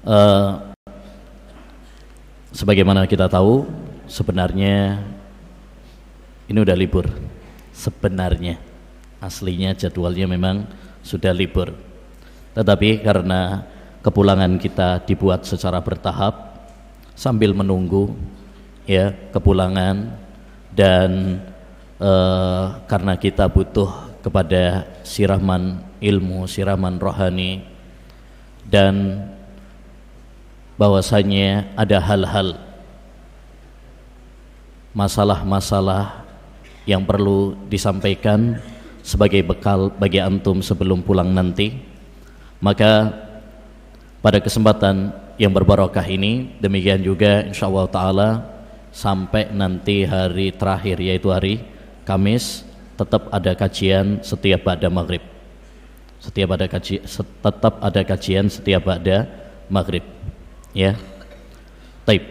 Eh, sebagaimana kita tahu, sebenarnya ini udah libur. Sebenarnya aslinya jadwalnya memang sudah libur, tetapi karena kepulangan kita dibuat secara bertahap sambil menunggu ya kepulangan, dan karena kita butuh kepada siraman ilmu, siraman rohani, dan bahwasanya ada hal-hal masalah-masalah yang perlu disampaikan sebagai bekal bagi antum sebelum pulang nanti, maka pada kesempatan yang berbarokah ini, demikian juga insyaallah ta'ala sampai nanti hari terakhir yaitu hari Kamis, tetap ada kajian setiap ba'da maghrib. Tetap ada kajian setiap ba'da maghrib. Ya, taib.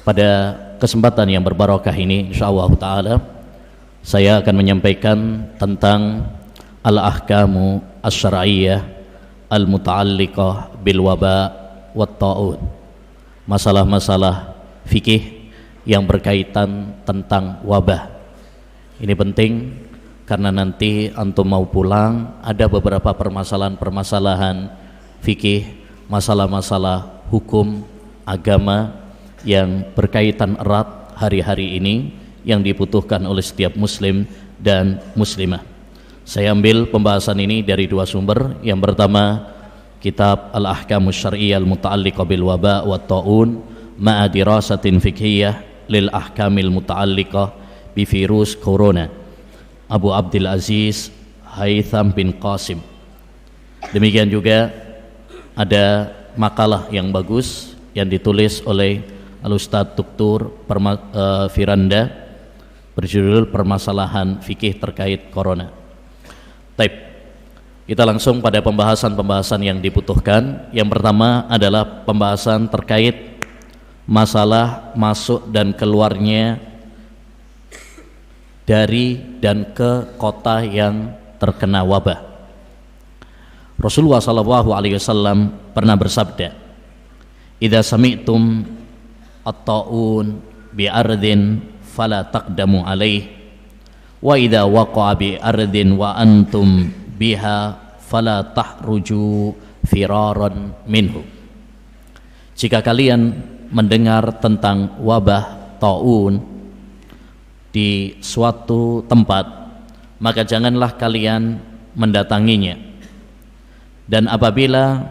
Pada kesempatan yang berbarokah ini, insyaallah ta'ala, saya akan menyampaikan tentang al-ahkamu asy-syar'iyyah al-muta'alliqah bil waba wat ta'ud. Masalah-masalah fikih yang berkaitan tentang wabah. Ini penting karena nanti antum mau pulang ada beberapa permasalahan-permasalahan fikih, masalah-masalah hukum agama yang berkaitan erat hari-hari ini yang dibutuhkan oleh setiap muslim dan muslimah. Saya ambil pembahasan ini dari dua sumber. Yang pertama, kitab Al-Ahkamus Syar'iyyah Al-Muta'alliqah bil Waba' wat Ta'un ma'a dirasatin fiqhiyah lil ahkamil muta'alliqah bi virus corona, Abu Abdul Aziz Haytham bin Qasim. Demikian juga ada makalah yang bagus yang ditulis oleh Al-Ustadz Dr. Firanda berjudul Permasalahan Fikih Terkait Corona. Taib. Kita langsung pada pembahasan-pembahasan yang dibutuhkan. Yang pertama adalah pembahasan terkait masalah masuk dan keluarnya dari dan ke kota yang terkena wabah. Rasulullah SAW pernah bersabda, "Idza sami'tum at-ta'un bi ardin fala taqdamu alaih, wa idza waqa'a bi ardin wa antum biha fala tahruju firaran minhu." Jika kalian mendengar tentang wabah ta'un di suatu tempat, maka janganlah kalian mendatanginya. Dan apabila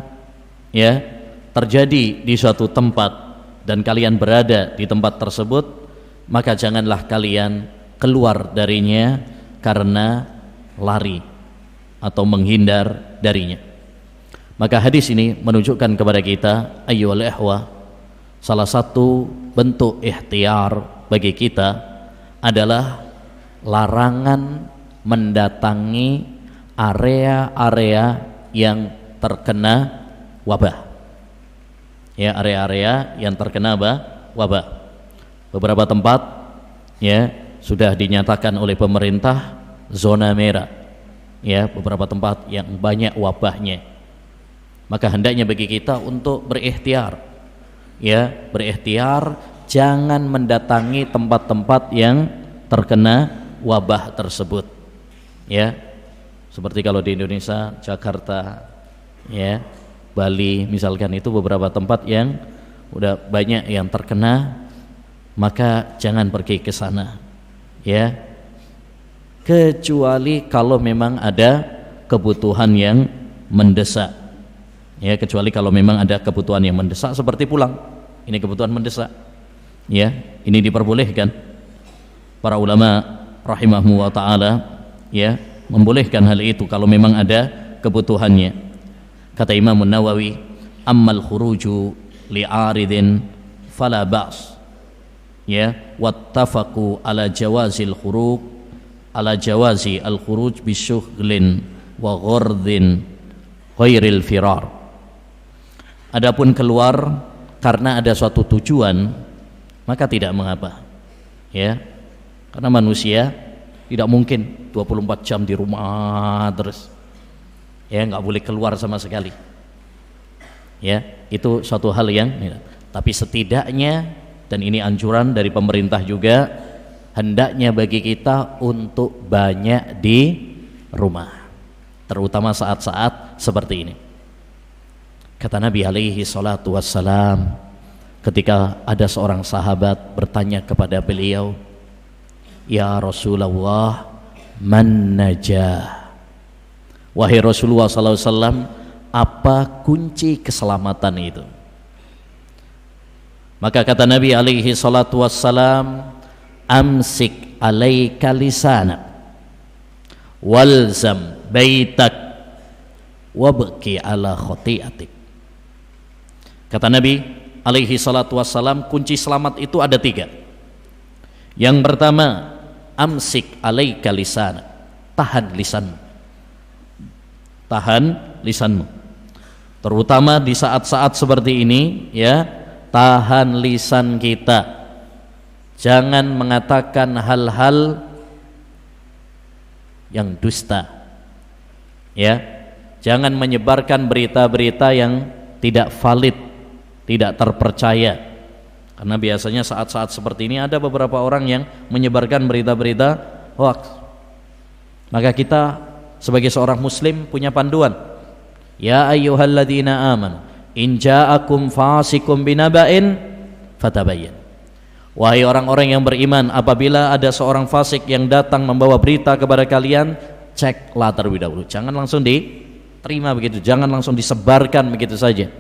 ya terjadi di suatu tempat dan kalian berada di tempat tersebut, maka janganlah kalian keluar darinya karena lari atau menghindar darinya. Maka hadis ini menunjukkan kepada kita, ayyuhal ikhwah, salah satu bentuk ikhtiar bagi kita adalah larangan mendatangi area-area yang terkena wabah. Ya, area-area yang terkena wabah. Beberapa tempat ya sudah dinyatakan oleh pemerintah zona merah. Ya, beberapa tempat yang banyak wabahnya. Maka hendaknya bagi kita untuk berikhtiar. Ya, berikhtiar jangan mendatangi tempat-tempat yang terkena wabah tersebut. Ya. Seperti kalau di Indonesia, Jakarta, ya, Bali misalkan, itu beberapa tempat yang udah banyak yang terkena, maka jangan pergi ke sana. Ya. Kecuali kalau memang ada kebutuhan yang mendesak. Ya, kecuali kalau memang ada kebutuhan yang mendesak seperti pulang. Ini kebutuhan mendesak. Ya, ini diperbolehkan. Para ulama rahimahum wa ta'ala ya membolehkan hal itu kalau memang ada kebutuhannya. Kata Imam Nawawi, ammal khuruju li'aridin fala ba's, ya, wattafaqu ala jawazil khuruj ala jawazi al khuruj bisyughlin wa ghardin ghairil firar. Adapun keluar karena ada suatu tujuan, maka tidak mengapa. Ya, karena manusia tidak mungkin 24 jam di rumah terus. Ya, nggak boleh keluar sama sekali. Ya, itu suatu hal yang tapi setidaknya, dan ini anjuran dari pemerintah juga, hendaknya bagi kita untuk banyak di rumah, terutama saat-saat seperti ini. Kata Nabi alaihi salatu wassalam, ketika ada seorang sahabat bertanya kepada beliau, "Ya Rasulullah, man najah?" Wahai Rasulullah sallallahu alaihi wasallam, apa kunci keselamatan itu? Maka kata Nabi alaihi salatu wassalam, "Amsik alaika lisanak, walzam baitak, wabki ala khati'atik." Kata Nabi alaihi salatu wassalam, kunci selamat itu ada 3. Yang pertama, amsik alaika lisanak, tahan lisanmu. Tahan lisanmu, terutama di saat-saat seperti ini, ya, tahan lisan kita. Jangan mengatakan hal-hal yang dusta, ya, jangan menyebarkan berita-berita yang tidak valid, tidak terpercaya. Karena biasanya saat-saat seperti ini ada beberapa orang yang menyebarkan berita-berita hoax. Maka kita sebagai seorang muslim punya panduan. Ya ayyuhalladzina amanu in ja'akum fasikum binaba'in fatabayyan. Wahai orang-orang yang beriman, apabila ada seorang fasik yang datang membawa berita kepada kalian, ceklah terlebih dahulu. Jangan langsung diterima begitu, jangan langsung disebarkan begitu saja.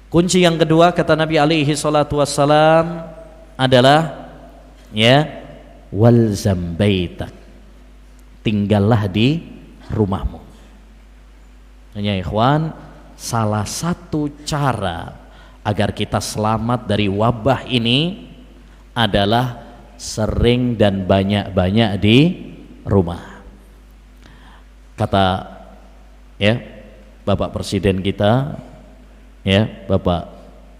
Kunci yang kedua kata Nabi alaihi salatu wassalam adalah, ya, walzam baitak, tinggallah di rumahmu. Hanya ikhwan, salah satu cara agar kita selamat dari wabah ini adalah sering dan banyak-banyak di rumah. Kata, ya, Bapak Presiden kita, ya, Bapak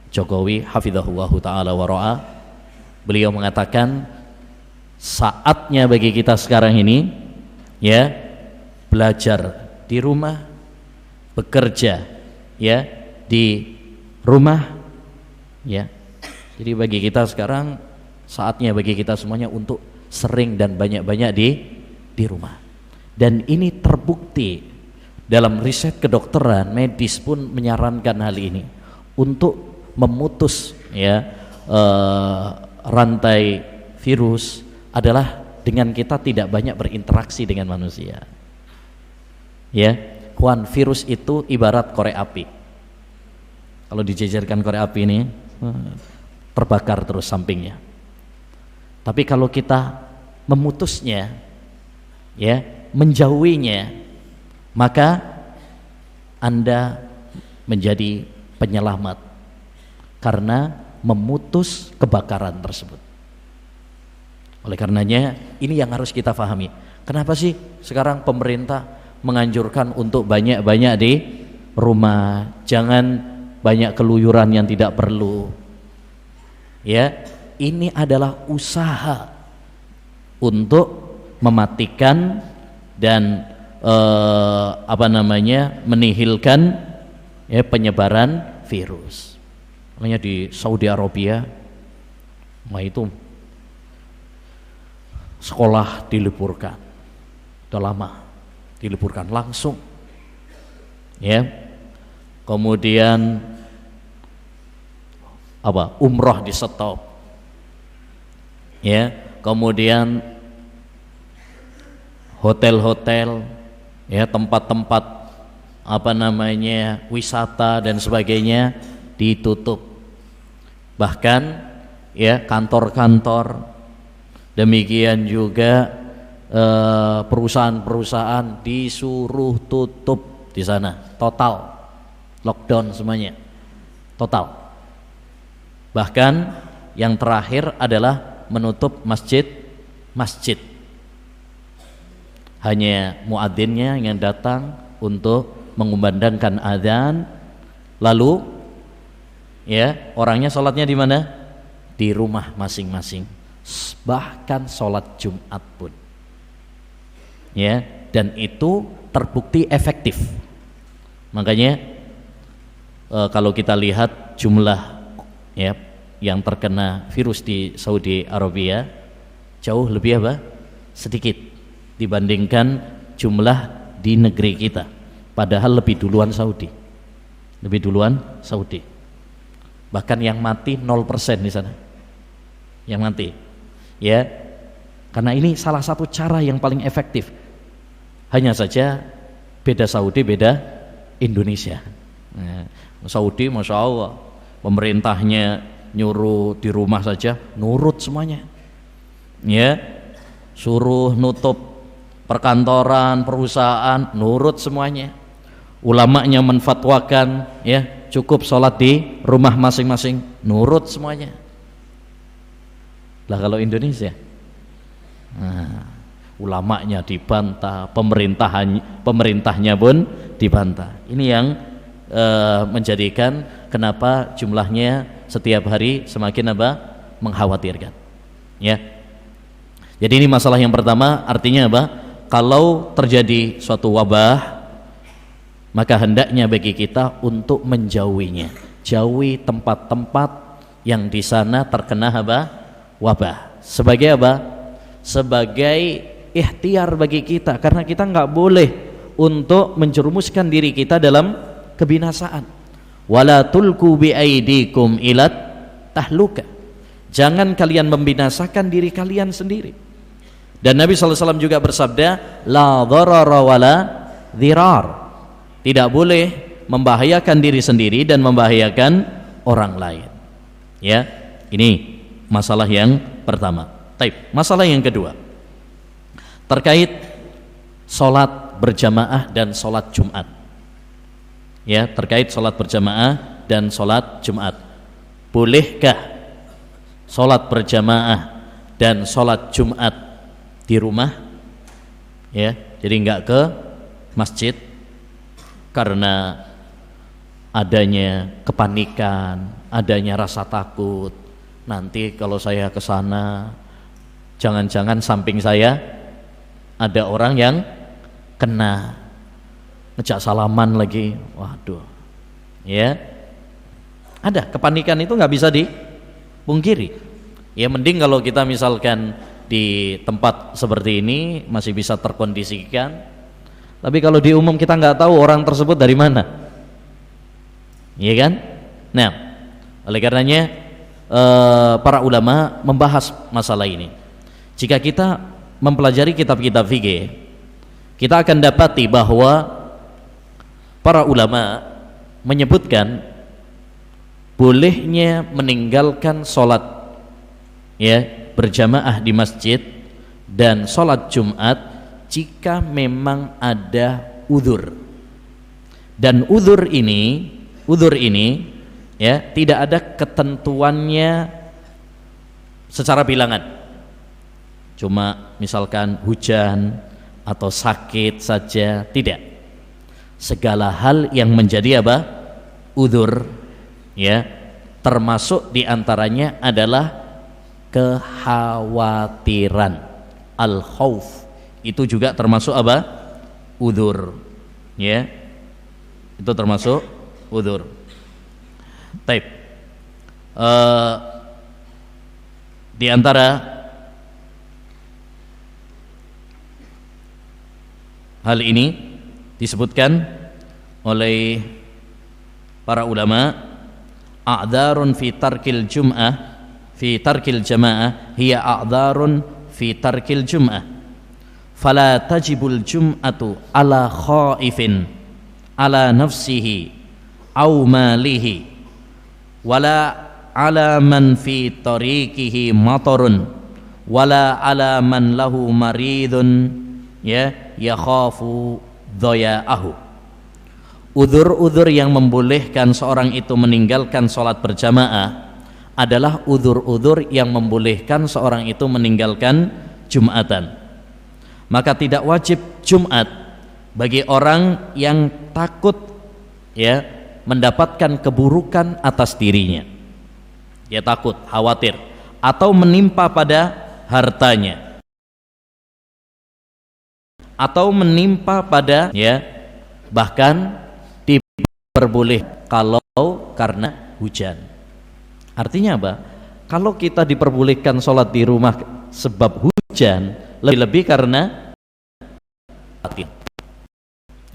Jokowi hafizahullahu ta'ala wa ra'ah, beliau mengatakan saatnya bagi kita sekarang ini, ya, belajar di rumah, bekerja, ya, di rumah, ya. Jadi bagi kita sekarang saatnya bagi kita semuanya untuk sering dan banyak-banyak di rumah. Dan ini terbukti dalam riset kedokteran, medis pun menyarankan hal ini untuk memutus, ya, rantai virus adalah dengan kita tidak banyak berinteraksi dengan manusia. Ya, kawan, virus itu ibarat korek api. Kalau dijejerkan korek api ini terbakar terus sampingnya. Tapi kalau kita memutusnya, ya, menjauhinya, maka Anda menjadi penyelamat karena memutus kebakaran tersebut. Oleh karenanya ini yang harus kita pahami. Kenapa sih sekarang pemerintah menganjurkan untuk banyak-banyak di rumah, jangan banyak keluyuran yang tidak perlu. Ya, ini adalah usaha untuk mematikan dan menihilkan, ya, penyebaran virus. Makanya di Saudi Arabia, itu sekolah diliburkan, udah lama diliburkan langsung, ya. Kemudian umroh di stop, ya. Kemudian hotel-hotel, ya, tempat-tempat wisata dan sebagainya ditutup. Bahkan, ya, kantor-kantor, demikian juga perusahaan-perusahaan disuruh tutup di sana, total lockdown semuanya, total. Bahkan yang terakhir adalah menutup masjid. Hanya muadzinnya yang datang untuk mengumandangkan azan, lalu, ya, orangnya sholatnya di mana? Di rumah masing-masing. Bahkan sholat Jumat pun, ya, dan itu terbukti efektif. Makanya kalau kita lihat jumlah ya yang terkena virus di Saudi Arabia jauh lebih apa? Sedikit dibandingkan jumlah di negeri kita. Padahal lebih duluan Saudi. Lebih duluan Saudi. Bahkan yang mati 0% di sana. Yang mati. Ya. Karena ini salah satu cara yang paling efektif. Hanya saja beda Saudi, beda Indonesia. Nah, Saudi Masya Allah pemerintahnya nyuruh di rumah saja nurut semuanya ya, suruh nutup perkantoran, perusahaan nurut semuanya, ulamanya menfatwakan ya cukup sholat di rumah masing-masing nurut semuanya. Lah kalau Indonesia ulamanya dibantah, pemerintahnya pun dibantah. Ini yang menjadikan kenapa jumlahnya setiap hari semakin apa? Mengkhawatirkan. Ya. Jadi ini masalah yang pertama, artinya apa? Kalau terjadi suatu wabah, maka hendaknya bagi kita untuk menjauhinya. Jauhi tempat-tempat yang di sana terkena apa? Wabah. Sebagai apa? Sebagai ikhtiar bagi kita, karena kita nggak boleh untuk menjerumuskan diri kita dalam kebinasaan. Wala tulku biaidikum ilat tahluka. Jangan kalian membinasakan diri kalian sendiri. Dan Nabi SAW juga bersabda, la dharara wala dhirar. Tidak boleh membahayakan diri sendiri dan membahayakan orang lain. Ya, ini masalah yang pertama. Taib. Masalah yang kedua terkait sholat berjamaah dan sholat Jumat. Ya, terkait sholat berjamaah dan sholat Jumat. Bolehkah sholat berjamaah dan sholat Jumat di rumah? Ya, jadi enggak ke masjid karena adanya kepanikan, adanya rasa takut. Nanti kalau saya ke sana, jangan-jangan samping saya ada orang yang kena, ngejak salaman lagi, waduh, ya, ada kepanikan itu nggak bisa dipungkiri. Ya mending kalau kita misalkan di tempat seperti ini masih bisa terkondisikan, tapi kalau di umum kita nggak tahu orang tersebut dari mana, ya kan? Nah, oleh karenanya para ulama membahas masalah ini. Jika kita mempelajari kitab-kitab fikih, kita akan dapati bahwa para ulama menyebutkan bolehnya meninggalkan sholat ya berjamaah di masjid dan sholat Jumat jika memang ada udzur. Dan udzur ini ya tidak ada ketentuannya secara bilangan. Cuma misalkan hujan atau sakit saja, tidak. Segala hal yang menjadi apa? Udzur, ya, termasuk diantaranya adalah kekhawatiran, al-khauf, itu juga termasuk apa? Udzur, ya, itu termasuk udzur. Taib. Di antara hal ini disebutkan oleh para ulama, a'dzarun fi tarkil jum'ah fi tarkil jamaah hiya a'dzarun fi tarkil jum'ah fala tajibul jum'atu ala khaifin ala nafsihi au malihi wala ala man fi tariqihi matarun wala ala man lahu maridun ya yakhafu dhaya'ahu. Udzur-udzur yang membolehkan seorang itu meninggalkan sholat berjamaah adalah udzur-udzur yang membolehkan seorang itu meninggalkan Jumatan. Maka tidak wajib Jumat bagi orang yang takut ya mendapatkan keburukan atas dirinya. Dia takut, khawatir atau menimpa pada hartanya, atau menimpa pada ya bahkan diperboleh kalau karena hujan. Artinya apa? Kalau kita diperbolehkan sholat di rumah sebab hujan, lebih-lebih karena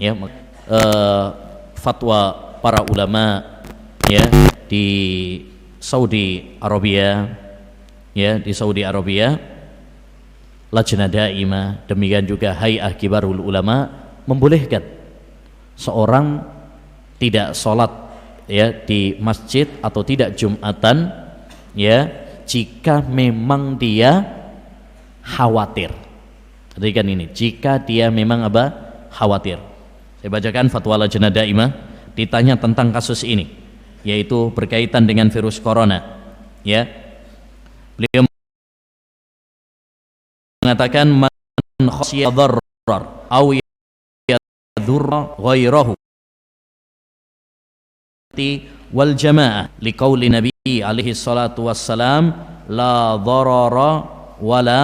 ya, fatwa para ulama ya di Saudi Arabia, ya di Saudi Arabia, Lajnah Daimah, demikian juga Hay'ah Kibarul Ulama membolehkan seorang tidak sholat ya di masjid atau tidak Jumatan ya jika memang dia khawatir. Perhatikan ini, jika dia memang apa? Khawatir. Saya bacakan fatwa Lajnah Daimah ditanya tentang kasus ini, yaitu berkaitan dengan virus corona. Ya, beliau mengatakan man khasyiya dharrar aw yadhurra ghairahu wal jamaah liqauli nabi alaihi salatu wassalam la dharara wala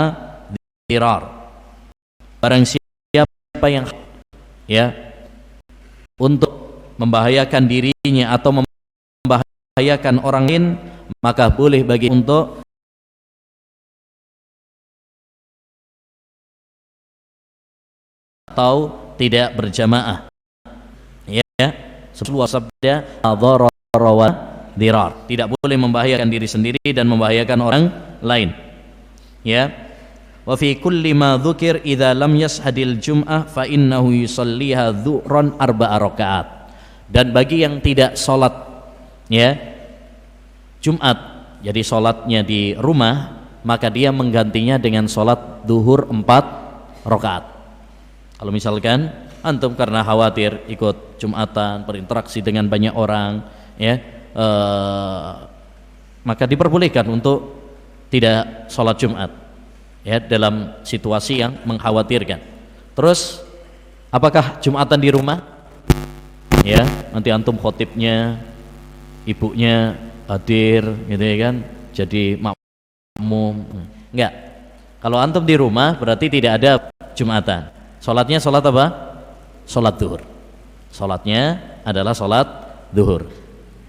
dirar. Barang siapa yang ya untuk membahayakan dirinya atau membahayakan orang lain, maka boleh bagi untuk atau tidak berjamaah. Ya, sebuah sabda dharar wa dirar, tidak boleh membahayakan diri sendiri dan membahayakan orang lain. Ya, wa fi kulli ma dzukir idza lam yashhadil jum'ah fa innahu yusalliha dhuhran 4 rakaat. Dan bagi yang tidak sholat ya Jumat, jadi sholatnya di rumah, maka dia menggantinya dengan sholat duhur 4 rakaat. Kalau misalkan antum karena khawatir ikut Jumatan, berinteraksi dengan banyak orang ya, maka diperbolehkan untuk tidak sholat Jumat ya dalam situasi yang mengkhawatirkan. Terus apakah Jumatan di rumah? Ya, nanti antum khotibnya, ibunya hadir gitu ya kan, jadi makmum. Enggak. Kalau antum di rumah berarti tidak ada Jumatan. Sholatnya sholat apa? Sholat duhur. Sholatnya adalah sholat duhur.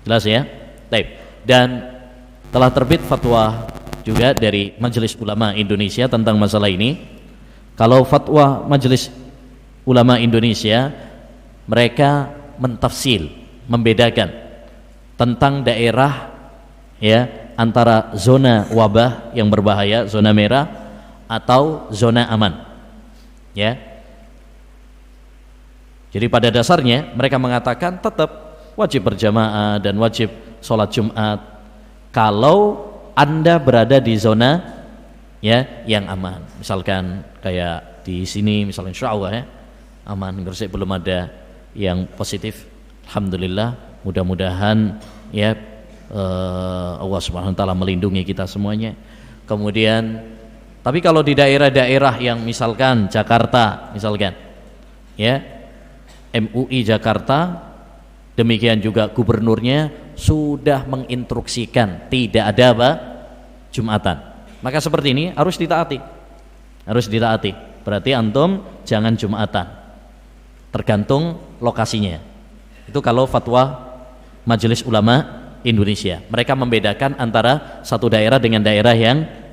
Jelas ya? Baik. Dan telah terbit fatwa juga dari Majelis Ulama Indonesia tentang masalah ini. Kalau fatwa Majelis Ulama Indonesia, mereka mentafsil, membedakan tentang daerah ya antara zona wabah yang berbahaya, zona merah atau zona aman. Ya. Jadi pada dasarnya mereka mengatakan tetap wajib berjamaah dan wajib sholat Jumat kalau Anda berada di zona ya yang aman. Misalkan kayak di sini misalnya insyaallah ya aman, Gresik belum ada yang positif, alhamdulillah. Mudah-mudahan ya Allah Subhanahu wa taala melindungi kita semuanya. Kemudian tapi kalau di daerah-daerah yang misalkan Jakarta misalkan ya MUI Jakarta, demikian juga gubernurnya sudah menginstruksikan tidak ada apa? Jumatan. Maka seperti ini harus ditaati. Harus ditaati. Berarti antum jangan Jumatan. Tergantung lokasinya. Itu kalau fatwa Majelis Ulama Indonesia. Mereka membedakan antara satu daerah dengan daerah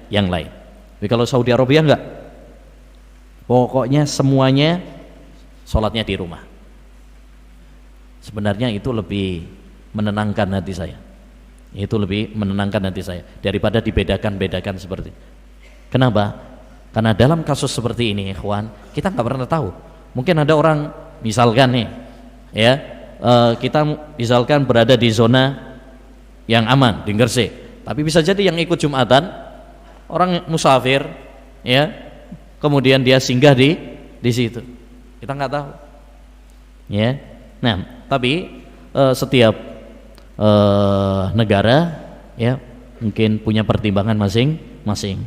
yang lain. Tapi kalau Saudi Arabia enggak. Pokoknya semuanya sholatnya di rumah. Sebenarnya itu lebih menenangkan hati saya. Itu lebih menenangkan hati saya daripada dibedakan-bedakan seperti. Kenapa? Karena dalam kasus seperti ini, ikhwan, kita nggak pernah tahu. Mungkin ada orang, misalkan nih, ya, kita misalkan berada di zona yang aman di Gresik, tapi bisa jadi yang ikut Jumatan orang musafir, ya, kemudian dia singgah di situ. Kita nggak tahu, ya. Nah, tapi setiap negara ya mungkin punya pertimbangan masing-masing.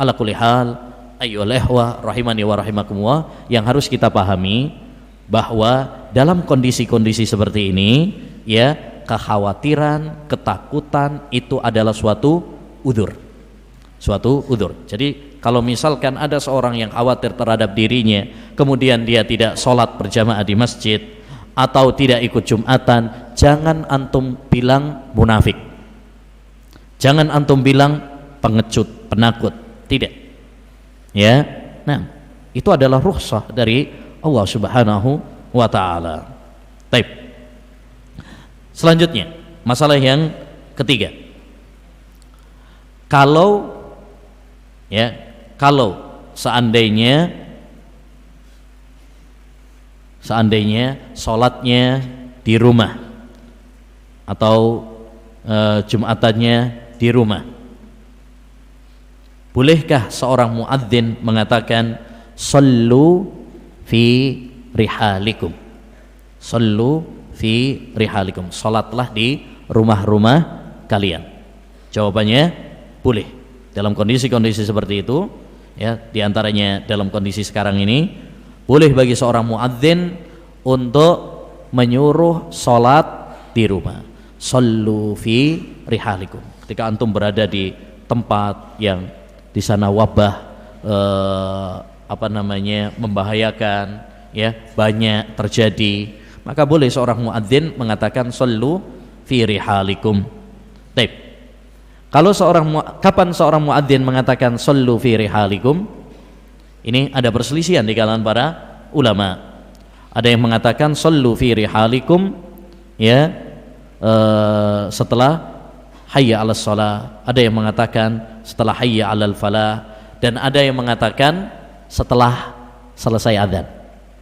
Ala kulli hal, ayyuhal ikhwah rahimani wa rahimakumullah, yang harus kita pahami bahwa dalam kondisi-kondisi seperti ini ya kekhawatiran, ketakutan itu adalah suatu udzur. Suatu udzur. Jadi kalau misalkan ada seorang yang khawatir terhadap dirinya, kemudian dia tidak sholat berjamaah di masjid, atau tidak ikut Jumatan, jangan antum bilang munafik, jangan antum bilang pengecut, penakut, tidak. Ya, nah itu adalah rukhsah dari Allah Subhanahu wa Ta'ala. Baik. Selanjutnya, masalah yang ketiga. Kalau seandainya sholatnya di rumah atau Jumatannya di rumah, bolehkah seorang muadzin mengatakan sallu fi rihalikum, sallu fi rihalikum, sholatlah di rumah-rumah kalian? Jawabannya boleh. Dalam kondisi-kondisi seperti itu, ya, diantaranya dalam kondisi sekarang ini, boleh bagi seorang muadzin untuk menyuruh sholat di rumah. Sallu fi rihalikum. Ketika antum berada di tempat yang di sana wabah membahayakan, ya, banyak terjadi, maka boleh seorang muadzin mengatakan sallu fi rihalikum. Baik. Kapan seorang muadzin mengatakan sallu fi rihalikum? Ini ada perselisihan di kalangan para ulama. Ada yang mengatakan sallu fi rihalikum, ya, setelah hayya 'alas shalah, ada yang mengatakan setelah hayya 'alal falah, dan ada yang mengatakan setelah selesai adzan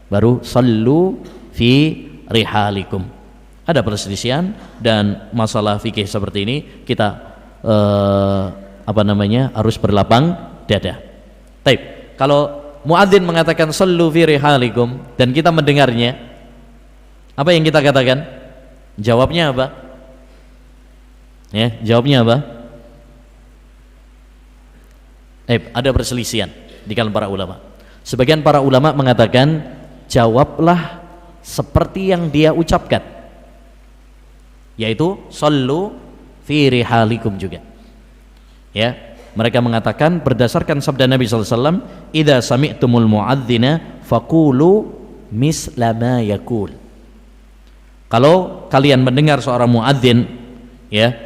baru sallu fi rihalikum. Ada perselisihan, dan masalah fikih seperti ini kita harus berlapang dada. Baik, kalau muadzin mengatakan sallu fi rihalikum dan kita mendengarnya, apa yang kita katakan? Jawabnya apa? Ya, jawabnya apa? Ada perselisihan di kalangan para ulama. Sebagian para ulama mengatakan jawablah seperti yang dia ucapkan, yaitu sallu fi rihalikum juga. Ya, mereka mengatakan berdasarkan sabda Nabi sallallahu alaihi wasallam, idza sami'tumul mu'adzina faqulu misla ma yaqul. Kalau kalian mendengar seorang muadzin, ya,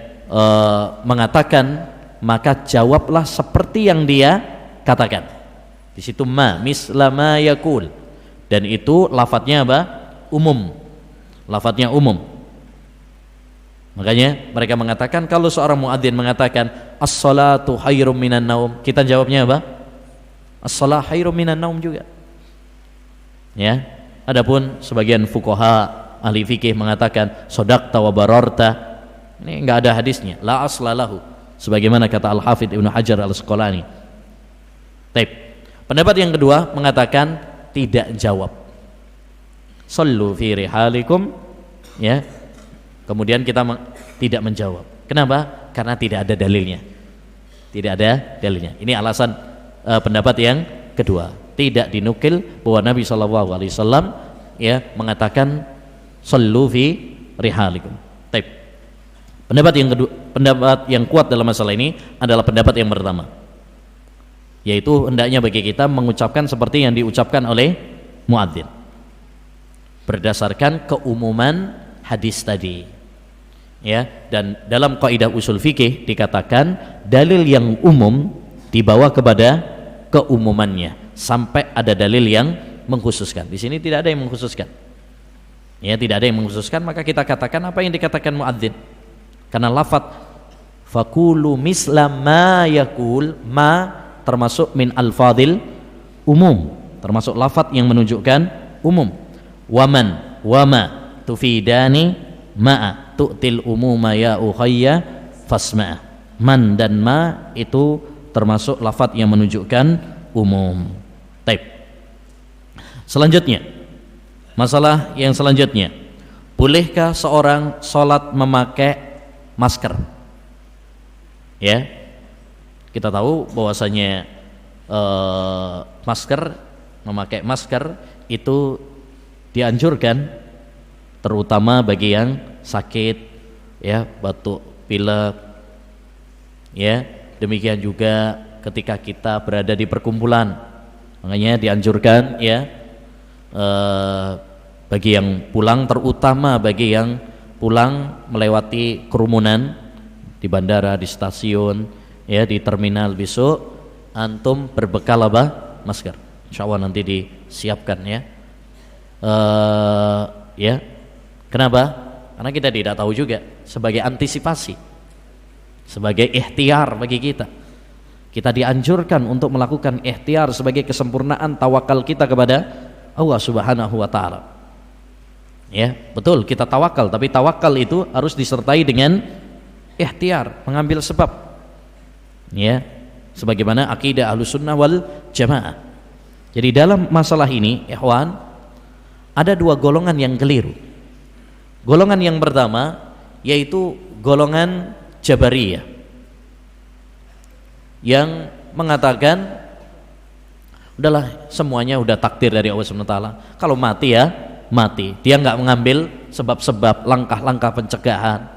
mengatakan, maka jawablah seperti yang dia katakan. Di situ misla ma yaqul, dan itu lafadznya apa? Umum. Lafadznya umum. Makanya mereka mengatakan kalau seorang muadzin mengatakan as-salatu khairum minan naum, kita jawabnya apa? As-salah khairum minan naum juga. Ya. Adapun sebagian fuqaha ahli fikih mengatakan shadaqta wa bararta. Ini enggak ada hadisnya, la aslalahu, sebagaimana kata Al-Hafidz Ibnu Hajar Al-Asqalani. Baik. Pendapat yang kedua mengatakan tidak jawab. Sallu fi rihalikum, ya. Kemudian kita tidak menjawab. Kenapa? Karena tidak ada dalilnya. Tidak ada dalilnya. Ini alasan pendapat yang kedua. Tidak dinukil bahwa Nabi SAW, ya, mengatakan sallu fi rihalikum. Baik. Pendapat yang kedua, pendapat yang kuat dalam masalah ini adalah pendapat yang pertama, yaitu hendaknya bagi kita mengucapkan seperti yang diucapkan oleh muadzin berdasarkan keumuman hadis tadi. Ya, dan dalam kaidah usul fikih dikatakan dalil yang umum dibawa kepada keumumannya sampai ada dalil yang mengkhususkan. Di sini tidak ada yang mengkhususkan. Ya, tidak ada yang mengkhususkan, maka kita katakan apa yang dikatakan muadzin. Karena lafadz faqulu misla ma yaqul, ma termasuk min al-fadil umum, termasuk lafadz yang menunjukkan umum. Waman wama tufidani ma'a tu'til umuma ya ukhayya fasma'. Man dan ma itu termasuk lafadz yang menunjukkan umum. Baik. Selanjutnya, masalah yang selanjutnya, bolehkah seorang sholat memakai masker? Ya, kita tahu bahwasanya memakai masker itu dianjurkan, terutama bagi yang sakit, ya, batuk, pilek, ya. Demikian juga ketika kita berada di perkumpulan, makanya dianjurkan, ya, bagi yang pulang, terutama bagi yang pulang melewati kerumunan di bandara, di stasiun, ya, di terminal, besok antum berbekal apa? Masker. Insya Allah nanti disiapkan ya. Ya, kenapa? Karena kita tidak tahu juga, sebagai antisipasi, sebagai ikhtiar bagi kita. Kita dianjurkan untuk melakukan ikhtiar sebagai kesempurnaan tawakal kita kepada Allah Subhanahu wa taala. Ya, betul kita tawakal, tapi tawakal itu harus disertai dengan ikhtiar, mengambil sebab. Ya, sebagaimana akidah Ahlussunnah wal Jamaah. Jadi dalam masalah ini, ikhwan, ada dua golongan yang keliru. Golongan yang pertama yaitu golongan Jabariyah, yang mengatakan udahlah semuanya udah takdir dari Allah SWT, kalau mati ya mati, dia nggak mengambil sebab-sebab, langkah-langkah pencegahan.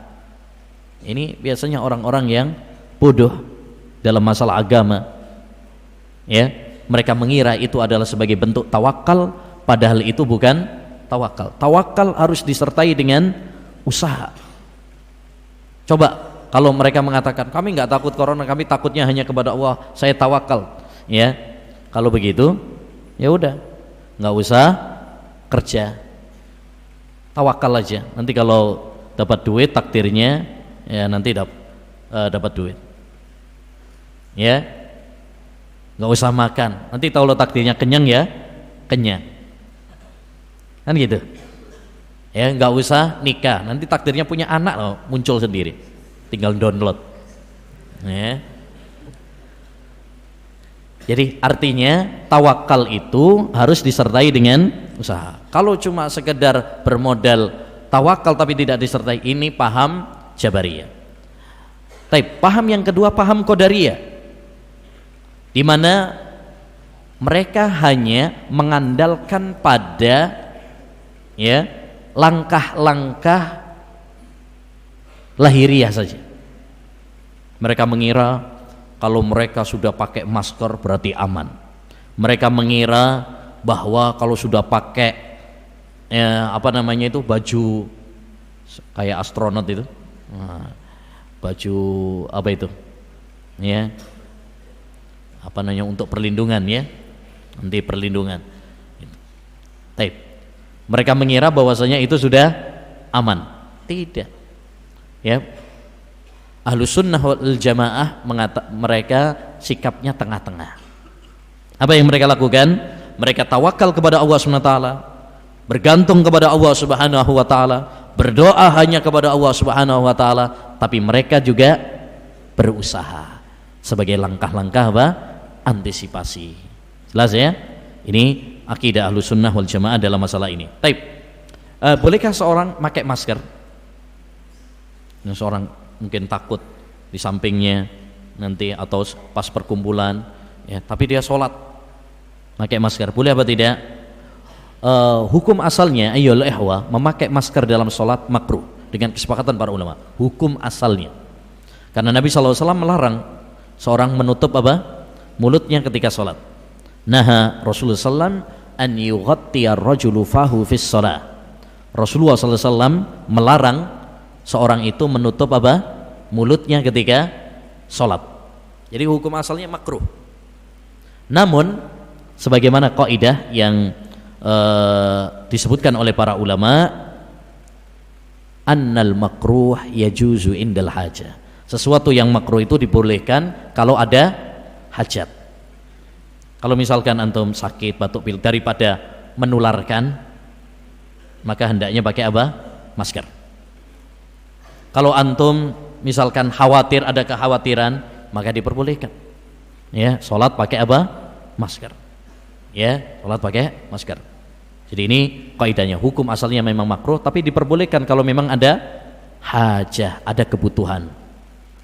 Ini biasanya orang-orang yang bodoh dalam masalah agama ya. Mereka mengira itu adalah sebagai bentuk tawakal, padahal itu bukan tawakal. Tawakal harus disertai dengan usaha. Coba kalau mereka mengatakan kami nggak takut corona, kami takutnya hanya kepada Allah, saya tawakal, ya. Kalau begitu, ya udah, nggak usah kerja, tawakal aja. Nanti kalau dapat duit takdirnya, ya nanti dapat duit, ya. Nggak usah makan. Nanti kalau takdirnya kenyang ya kenyang, kan gitu. Ya nggak usah nikah. Nanti takdirnya punya anak loh, muncul sendiri. Tinggal download ya. Jadi artinya tawakal itu harus disertai dengan usaha. Kalau cuma sekedar bermodal tawakal tapi tidak disertai, ini paham Jabariyah. Tapi paham yang kedua, paham Qadariyah, di mana mereka hanya mengandalkan pada ya langkah-langkah lahiriah saja. Mereka mengira kalau mereka sudah pakai masker berarti aman. Mereka mengira bahwa kalau sudah pakai baju kayak astronot itu, baju apa itu, ya, untuk perlindungan ya, anti perlindungan. Mereka mengira bahwasanya itu sudah aman. Tidak. Ya, Ahlussunnah wal Jamaah mereka sikapnya tengah-tengah. Apa yang mereka lakukan? Mereka tawakal kepada Allah SWT, bergantung kepada Allah Subhanahu wa taala, berdoa hanya kepada Allah Subhanahu wa taala, tapi mereka juga berusaha sebagai langkah-langkah apa? Antisipasi. Jelas ya? Ini akidah Ahlussunnah wal Jamaah dalam masalah ini. Bolehkah seorang pakai masker? Seorang mungkin takut di sampingnya nanti atau pas perkumpulan ya, tapi dia sholat pakai masker, boleh apa tidak? Hukum asalnya ayyul ihwa, memakai masker dalam sholat makruh dengan kesepakatan para ulama. Hukum asalnya, karena Nabi SAW melarang seorang menutup apa? Mulutnya ketika sholat. Naha Rasulullah SAW an yughattiya ar-rajulu fahu fis shalah. Rasulullah SAW melarang seorang itu menutup apa? Mulutnya ketika sholat. Jadi hukum asalnya makruh. Namun sebagaimana kaidah yang disebutkan oleh para ulama, annal makruh yajuzu indal hajah. Sesuatu yang makruh itu dibolehkan kalau ada hajat. Kalau misalkan antum sakit, batuk pilek, daripada menularkan, maka hendaknya pakai apa? Masker. Kalau antum misalkan khawatir, ada kekhawatiran, maka diperbolehkan. Ya, sholat pakai apa? Masker. Ya, sholat pakai masker. Jadi ini kaidahnya, hukum asalnya memang makruh, tapi diperbolehkan kalau memang ada hajah, ada kebutuhan.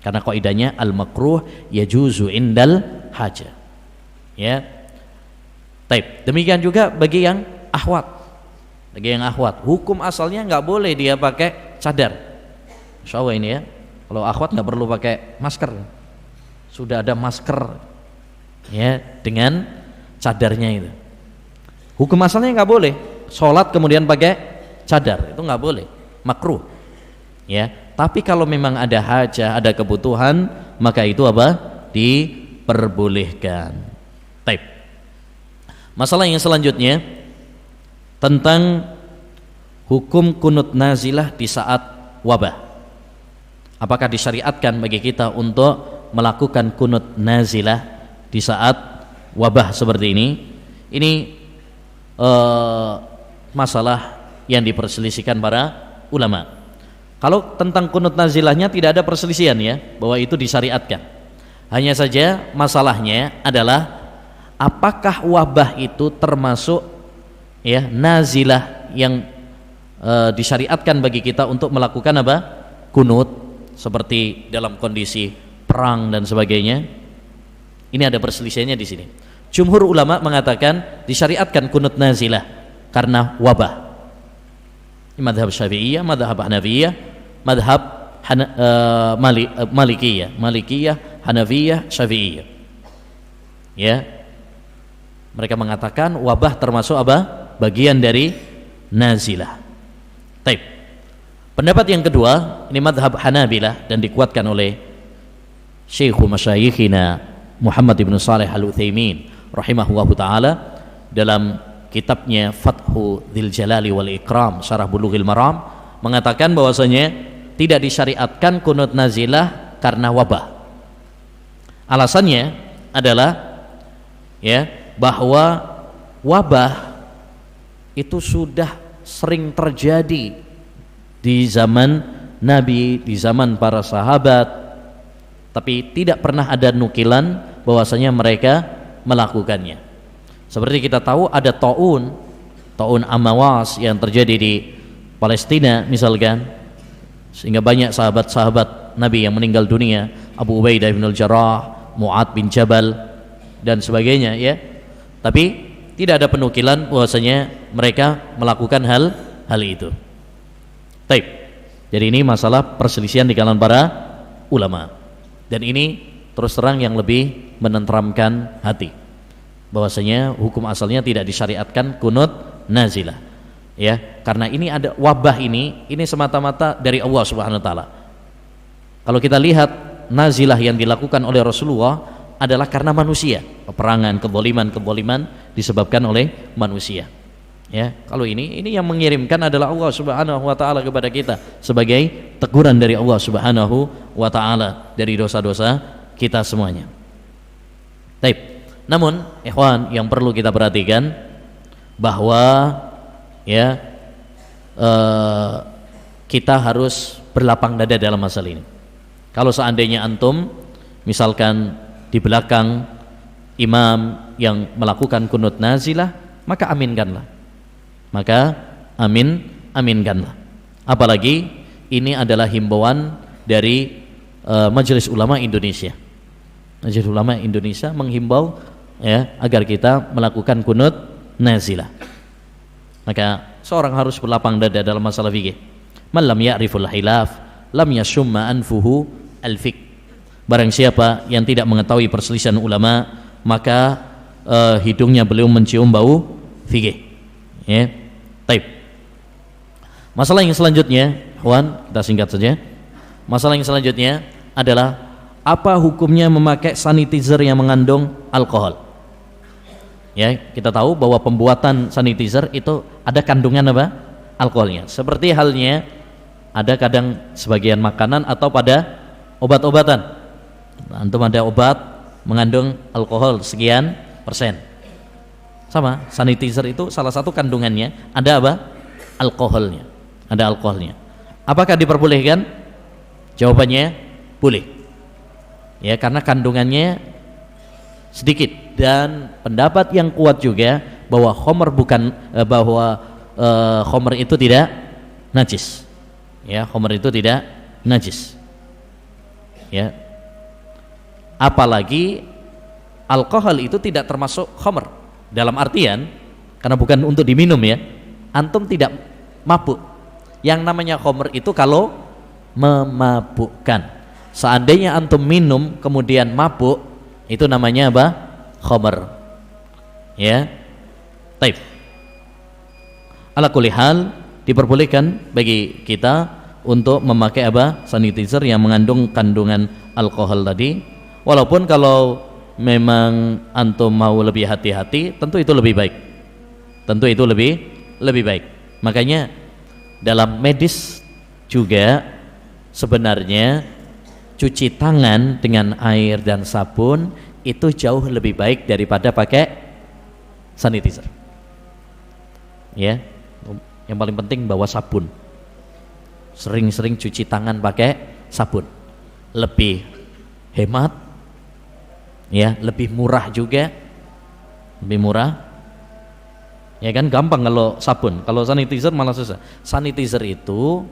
Karena kaidahnya al makruh yajuzu indal hajah. Ya. Taib. Demikian juga bagi yang akhwat. Bagi yang akhwat, hukum asalnya nggak boleh dia pakai cadar. Insya Allah ini ya, kalau akhwat nggak perlu pakai masker, sudah ada masker ya dengan cadarnya itu. Hukum asalnya nggak boleh, sholat kemudian pakai cadar, itu nggak boleh, makruh. Ya, tapi kalau memang ada hajah, ada kebutuhan, maka itu apa? Diperbolehkan. Baik. Masalah yang selanjutnya tentang hukum kunut nazilah di saat wabah. Apakah disyariatkan bagi kita untuk melakukan kunut nazilah di saat wabah seperti ini? Ini masalah yang diperselisihkan para ulama. Kalau tentang kunut nazilahnya tidak ada perselisihan ya, bahwa itu disyariatkan. Hanya saja masalahnya adalah apakah wabah itu termasuk ya nazilah yang disyariatkan bagi kita untuk melakukan apa? Kunut, seperti dalam kondisi perang dan sebagainya. Ini ada perselisihannya di sini. Jumhur ulama mengatakan disyariatkan kunut nazilah karena wabah. Madhab Syafi'iyah, madhab Hanafiyah, madhab Malikiyah, Hanafiyah, Syafi'iyah. Ya, mereka mengatakan wabah termasuk apa? Bagian dari nazilah. Taib. Pendapat yang kedua, ini madhab Hanabilah dan dikuatkan oleh Syekhu Masyayikhina Muhammad ibn Saleh Al-Utsaimin rahimahullahu ta'ala dalam kitabnya Fathu Dzil Jalali wal Ikram Syarah Bulughil Maram, mengatakan bahwasanya tidak disyariatkan kunut nazilah karena wabah. Alasannya adalah ya, bahwa wabah itu sudah sering terjadi di zaman Nabi, di zaman para sahabat, tapi tidak pernah ada nukilan bahwasanya mereka melakukannya. Seperti kita tahu ada taun Amawas yang terjadi di Palestina misalkan, sehingga banyak sahabat-sahabat Nabi yang meninggal dunia, Abu Ubaidah bin Al-Jarrah, Mu'ad bin Jabal dan sebagainya ya. Tapi tidak ada penukilan bahwasanya mereka melakukan hal itu. Baik. Jadi ini masalah perselisihan di kalangan para ulama. Dan ini terus terang yang lebih menenteramkan hati, bahwasanya hukum asalnya tidak disyariatkan kunut nazilah ya, karena ini ada wabah, ini semata-mata dari Allah Subhanahu wa taala. Kalau kita lihat nazilah yang dilakukan oleh Rasulullah adalah karena manusia, peperangan, keboliman disebabkan oleh manusia ya. Kalau ini yang mengirimkan adalah Allah Subhanahu wa taala kepada kita sebagai teguran dari Allah Subhanahu wa taala dari dosa-dosa kita semuanya. Baik. Namun, ikhwan, yang perlu kita perhatikan bahwa ya kita harus berlapang dada dalam masalah ini. Kalau seandainya antum misalkan di belakang imam yang melakukan kunut nazilah, maka aminkanlah. Aminkanlah. Apalagi ini adalah himbauan dari Majelis Ulama Indonesia. Majelis Ulama Indonesia menghimbau ya agar kita melakukan kunut nazilah. Maka seorang harus berlapang dada dalam masalah fikih. Man lam ya'riful khilaf lam yashumma anfuhu al-fiqh. Barang siapa yang tidak mengetahui perselisihan ulama, maka hidungnya beliau mencium bau fikih. Ya. Baik. Masalah yang selanjutnya, Wan, kita singkat saja. Masalah yang selanjutnya adalah apa hukumnya memakai sanitizer yang mengandung alkohol? Ya, kita tahu bahwa pembuatan sanitizer itu ada kandungan apa? Alkoholnya. Seperti halnya ada kadang sebagian makanan atau pada obat-obatan. Antum ada obat mengandung alkohol sekian persen. Sama, sanitizer itu salah satu kandungannya ada apa? Alkoholnya. Ada alkoholnya. Apakah diperbolehkan? Jawabannya boleh. Ya, karena kandungannya sedikit, dan pendapat yang kuat juga bahwa khamr khamr itu tidak najis. Ya, khamr itu tidak najis. Ya. Apalagi alkohol itu tidak termasuk khamr dalam artian karena bukan untuk diminum ya. Antum tidak mabuk. Yang namanya khamr itu kalau memabukkan. Seandainya antum minum kemudian mabuk, itu namanya apa? Khamr. Ya. Taib. ala kulli hal diperbolehkan bagi kita untuk memakai sanitizer yang mengandung kandungan alkohol tadi, walaupun kalau memang antum mau lebih hati-hati tentu itu lebih baik, tentu itu lebih baik. Makanya dalam medis juga sebenarnya cuci tangan dengan air dan sabun itu jauh lebih baik daripada pakai sanitizer. Ya, yang paling penting bawa sabun. Sering-sering cuci tangan pakai sabun. Lebih hemat, ya, lebih murah juga, lebih murah. Ya kan, gampang kalau sabun. Kalau sanitizer malah susah. Sanitizer itu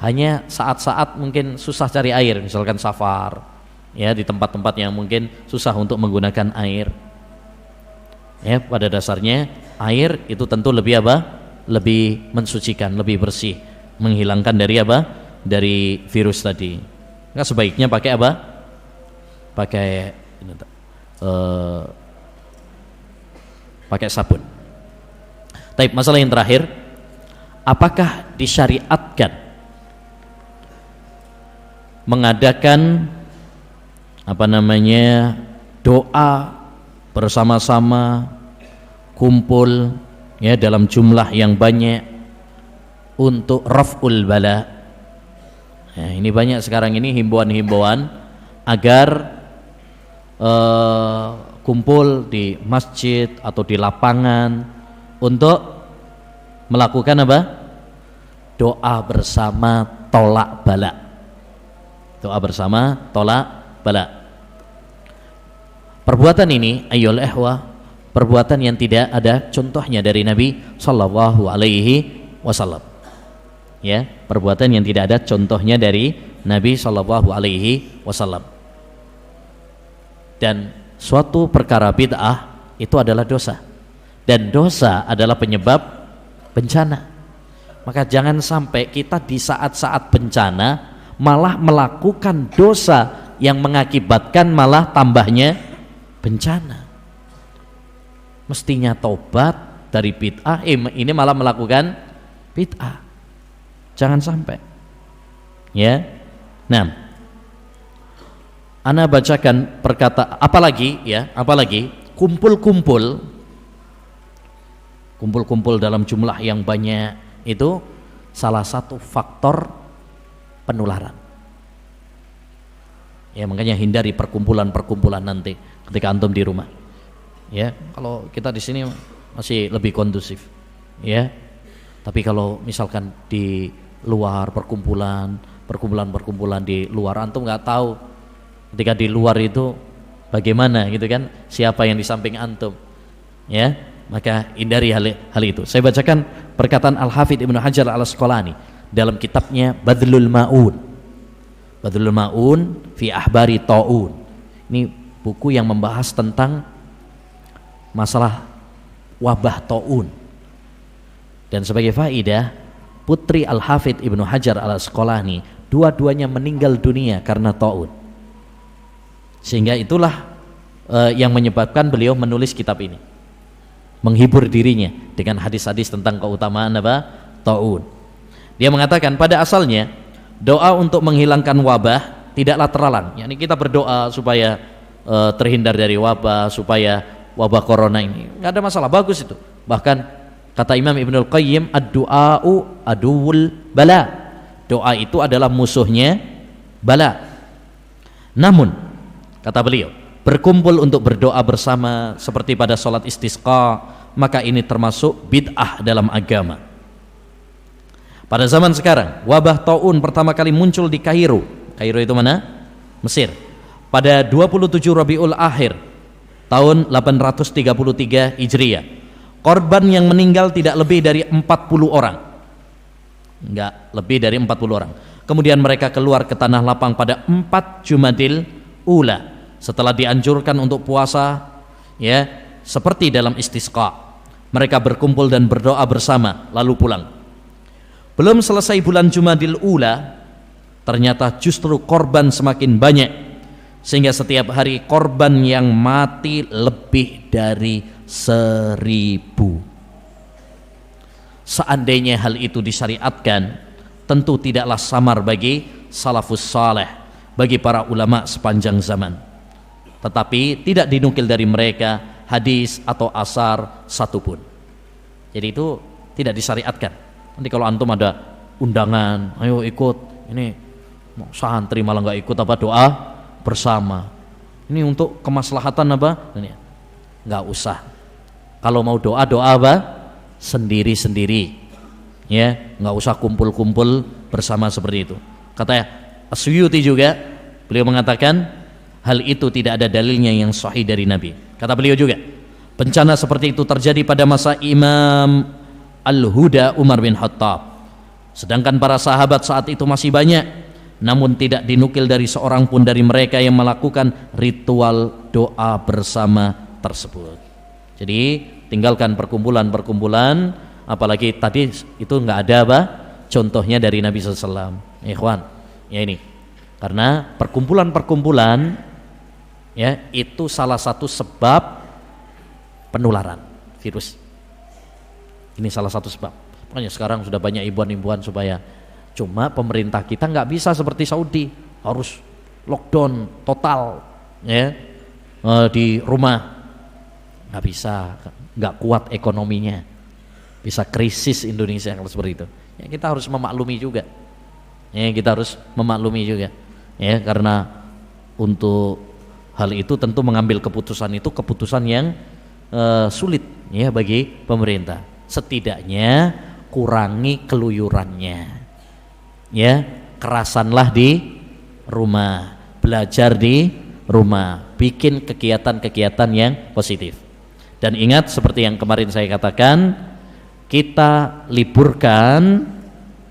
hanya saat-saat mungkin susah cari air, misalkan safar, ya, di tempat-tempat yang mungkin susah untuk menggunakan air. Ya, pada dasarnya air itu tentu lebih lebih mensucikan, lebih bersih, menghilangkan dari dari virus tadi. Nggak sebaiknya pakai pakai pakai sabun. Tapi masalah yang terakhir, apakah disyariatkan mengadakan doa bersama-sama, kumpul, ya, dalam jumlah yang banyak untuk raf'ul bala? Nah, ini banyak sekarang ini himbauan-himbauan agar kumpul di masjid atau di lapangan untuk melakukan doa bersama tolak bala. Doa bersama tolak bala. Perbuatan ini ayyul ihwa, perbuatan yang tidak ada contohnya dari Nabi sallallahu alaihi wasallam. Ya, perbuatan yang tidak ada contohnya dari Nabi sallallahu alaihi wasallam. Dan suatu perkara bid'ah itu adalah dosa. Dan dosa adalah penyebab bencana. Maka jangan sampai kita di saat-saat bencana malah melakukan dosa yang mengakibatkan malah tambahnya bencana. Mestinya tobat dari bid'ah, ini malah melakukan bid'ah. Jangan sampai. Ya. Nah, ana bacakan apalagi kumpul-kumpul dalam jumlah yang banyak itu salah satu faktor penularan. Ya, makanya hindari perkumpulan-perkumpulan nanti ketika antum di rumah. Ya, kalau kita di sini masih lebih kondusif. Ya. Tapi kalau misalkan di luar perkumpulan di luar, antum nggak tahu ketika di luar itu bagaimana gitu kan, siapa yang di samping antum. Ya, maka hindari hal itu. Saya bacakan perkataan Al-Hafidz Ibnu Hajar Al-Asqalani dalam kitabnya Badlul Ma'un fi Ahbari Ta'un. Ini buku yang membahas tentang masalah wabah ta'un. Dan sebagai faidah, putri Al-Hafidz Ibnu Hajar Al-Asqalani dua-duanya meninggal dunia karena ta'un. Sehingga itulah yang menyebabkan beliau menulis kitab ini, menghibur dirinya dengan hadis-hadis tentang keutamaan ta'un. Dia mengatakan pada asalnya doa untuk menghilangkan wabah tidaklah terlarang. Yani kita berdoa supaya terhindar dari wabah, supaya wabah corona ini nggak ada masalah, bagus itu. Bahkan kata Imam Ibnul Qayyim, ad-du'a'u aduwul bala, doa itu adalah musuhnya bala. Namun kata beliau, berkumpul untuk berdoa bersama seperti pada sholat istisqa, maka ini termasuk bid'ah dalam agama. Pada zaman sekarang wabah ta'un pertama kali muncul di Kairo. Kairo itu mana? Mesir. Pada 27 Rabiul Akhir tahun 833 Hijriah. Korban yang meninggal tidak lebih dari 40 orang. Enggak lebih dari 40 orang. Kemudian mereka keluar ke tanah lapang pada 4 Jumadil Ula setelah dianjurkan untuk puasa, ya, seperti dalam istisqa. Mereka berkumpul dan berdoa bersama lalu pulang. Belum selesai bulan Jumadil Ula, ternyata justru korban semakin banyak, sehingga setiap hari korban yang mati lebih dari 1000. seandainya hal itu disyariatkan, tentu tidaklah samar bagi salafus saleh, bagi para ulama sepanjang zaman. Tetapi tidak dinukil dari mereka hadis atau asar satupun. Jadi itu tidak disyariatkan. Nanti kalau antum ada undangan, ayo ikut, ini santri malah nggak ikut apa doa bersama. Ini untuk kemaslahatan apa? Nggak usah. Kalau mau doa apa? Sendiri-sendiri. Ya, nggak usah kumpul-kumpul bersama seperti itu. Kata As-Suyuti juga, beliau mengatakan hal itu tidak ada dalilnya yang sahih dari Nabi. Kata beliau juga, bencana seperti itu terjadi pada masa Imam Al-Huda Umar bin Khattab. Sedangkan para sahabat saat itu masih banyak, namun tidak dinukil dari seorang pun dari mereka yang melakukan ritual doa bersama tersebut. Jadi tinggalkan perkumpulan-perkumpulan, apalagi tadi itu nggak ada apa contohnya dari Nabi SAW. Ikhwan, ya ini karena perkumpulan-perkumpulan ya itu salah satu sebab penularan virus. Ini salah satu sebab. Makanya sekarang sudah banyak imbauan-imbauan supaya, cuma pemerintah kita nggak bisa seperti Saudi, harus lockdown total ya di rumah. Nggak bisa, nggak kuat ekonominya, bisa krisis Indonesia kalau seperti itu. Ya, kita harus memaklumi juga. Ya, kita harus memaklumi juga. Ya, karena untuk hal itu tentu mengambil keputusan itu keputusan yang sulit ya bagi pemerintah. Setidaknya kurangi keluyurannya. Ya, kerasanlah di rumah, belajar di rumah, bikin kegiatan-kegiatan yang positif. Dan ingat seperti yang kemarin saya katakan, kita liburkan,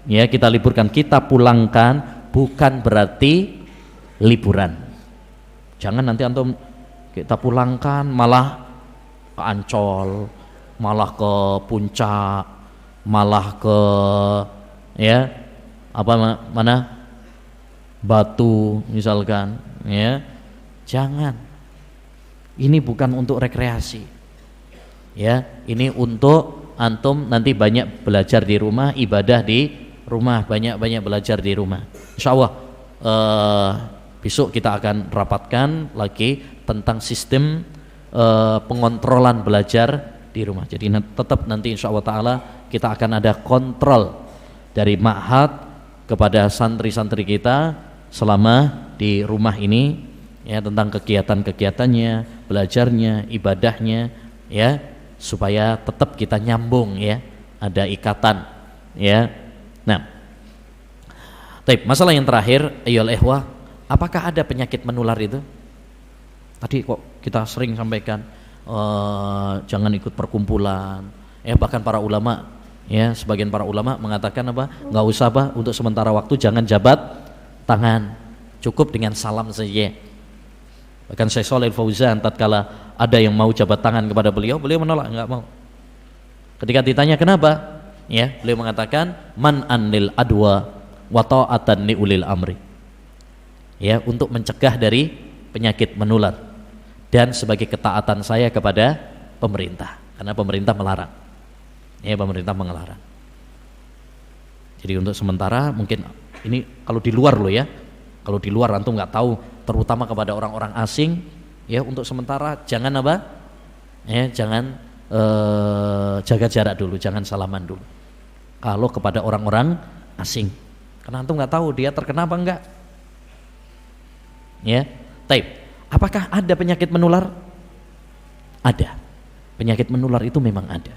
ya kita liburkan, kita pulangkan, bukan berarti liburan. Jangan nanti antum kita pulangkan malah ke Ancol, malah ke Puncak, malah ke ya apa mana Batu misalkan, ya jangan. Ini bukan untuk rekreasi. Ya, ini untuk antum nanti banyak belajar di rumah, ibadah di rumah, banyak-banyak belajar di rumah. Insya Allah besok kita akan rapatkan lagi tentang sistem pengontrolan belajar di rumah. Jadi tetap nanti insya Allah Ta'ala kita akan ada kontrol dari ma'had kepada santri-santri kita selama di rumah ini, ya tentang kegiatan-kegiatannya, belajarnya, ibadahnya, ya supaya tetap kita nyambung ya, ada ikatan ya. Nah, masalah yang terakhir, ayyuhal ikhwah, apakah ada penyakit menular itu? Tadi kok kita sering sampaikan jangan ikut perkumpulan, ya bahkan para ulama ya, sebagian para ulama mengatakan apa? Nggak usah untuk sementara waktu jangan jabat tangan, cukup dengan salam saja. Bahkan Syekh Shalih Al-Fauzan tatkala ada yang mau jabat tangan kepada beliau menolak, enggak mau. Ketika ditanya kenapa, ya beliau mengatakan man anil adwa wa ta'atan li ulil amri. Ya, untuk mencegah dari penyakit menular dan sebagai ketaatan saya kepada pemerintah, karena pemerintah melarang. Ya, pemerintah melarang. Jadi untuk sementara mungkin ini kalau di luar loh ya. Kalau di luar antum nggak tahu, terutama kepada orang-orang asing, ya untuk sementara jangan apa? Ya, jangan jaga jarak dulu, jangan salaman dulu. Kalau kepada orang-orang asing, karena antum nggak tahu dia terkena apa enggak. Ya, apakah ada penyakit menular? Ada. Penyakit menular itu memang ada.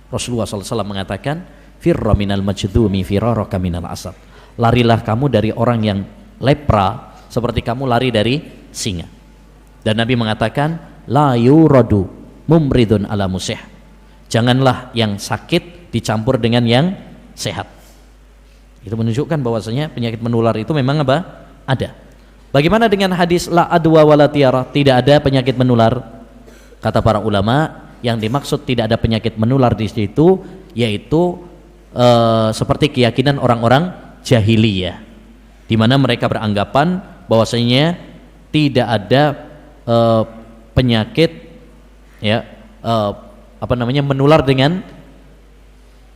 Rasulullah SAW mengatakan, firra minal majdumi firaraka minal asad. Larilah kamu dari orang yang lepra seperti kamu lari dari singa. Dan Nabi mengatakan la yuradu mumridun ala musih. Janganlah yang sakit dicampur dengan yang sehat. Itu menunjukkan bahwasanya penyakit menular itu memang apa? Ada. Bagaimana dengan hadis la adwa wala tiara, tidak ada penyakit menular? Kata para ulama, yang dimaksud tidak ada penyakit menular di situ yaitu seperti keyakinan orang-orang jahiliyah, di mana mereka beranggapan bahwasanya tidak ada penyakit ya menular dengan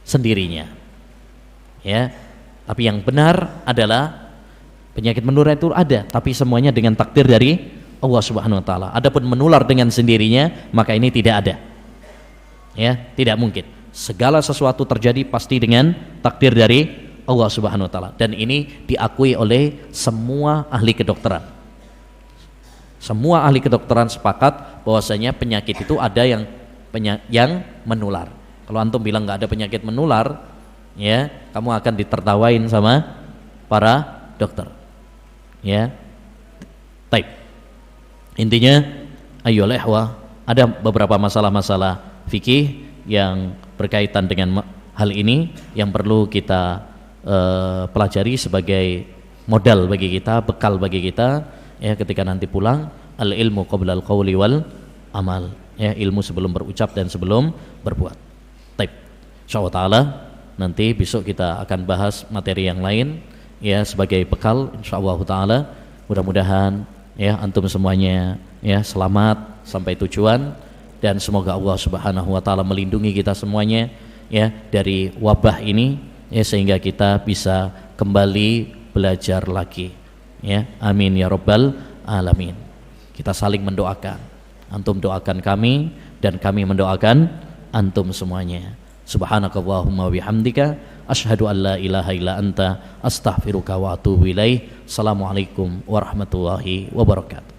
sendirinya. Ya. Tapi yang benar adalah penyakit menular itu ada, tapi semuanya dengan takdir dari Allah Subhanahu wa taala. Adapun menular dengan sendirinya, maka ini tidak ada. Ya, tidak mungkin. Segala sesuatu terjadi pasti dengan takdir dari Allah Subhanahu wa taala, dan ini diakui oleh semua ahli kedokteran. Semua ahli kedokteran sepakat bahwasanya penyakit itu ada yang menular. Kalau antum bilang nggak ada penyakit menular, ya kamu akan ditertawain sama para dokter. Ya, taib. Intinya, ayolah ihwah, ada beberapa masalah-masalah fikih yang berkaitan dengan hal ini yang perlu kita pelajari sebagai modal bagi kita, bekal bagi kita, ya ketika nanti pulang. Al ilmu qabla al qawli wal amal, ya ilmu sebelum berucap dan sebelum berbuat. Taib. Insyaallah taala nanti besok kita akan bahas materi yang lain, ya sebagai bekal insyaallah taala. Mudah-mudahan ya antum semuanya ya selamat sampai tujuan, dan semoga Allah Subhanahu wa taala melindungi kita semuanya ya dari wabah ini, ya sehingga kita bisa kembali belajar lagi, ya amin ya rabbal alamin. Kita saling mendoakan, antum doakan kami dan kami mendoakan antum semuanya. Subhanakallahumma bihamdika asyhadu an la ilaha illa anta astaghfiruka wa atubu ilaih. Assalamualaikum warahmatullahi wabarakatuh.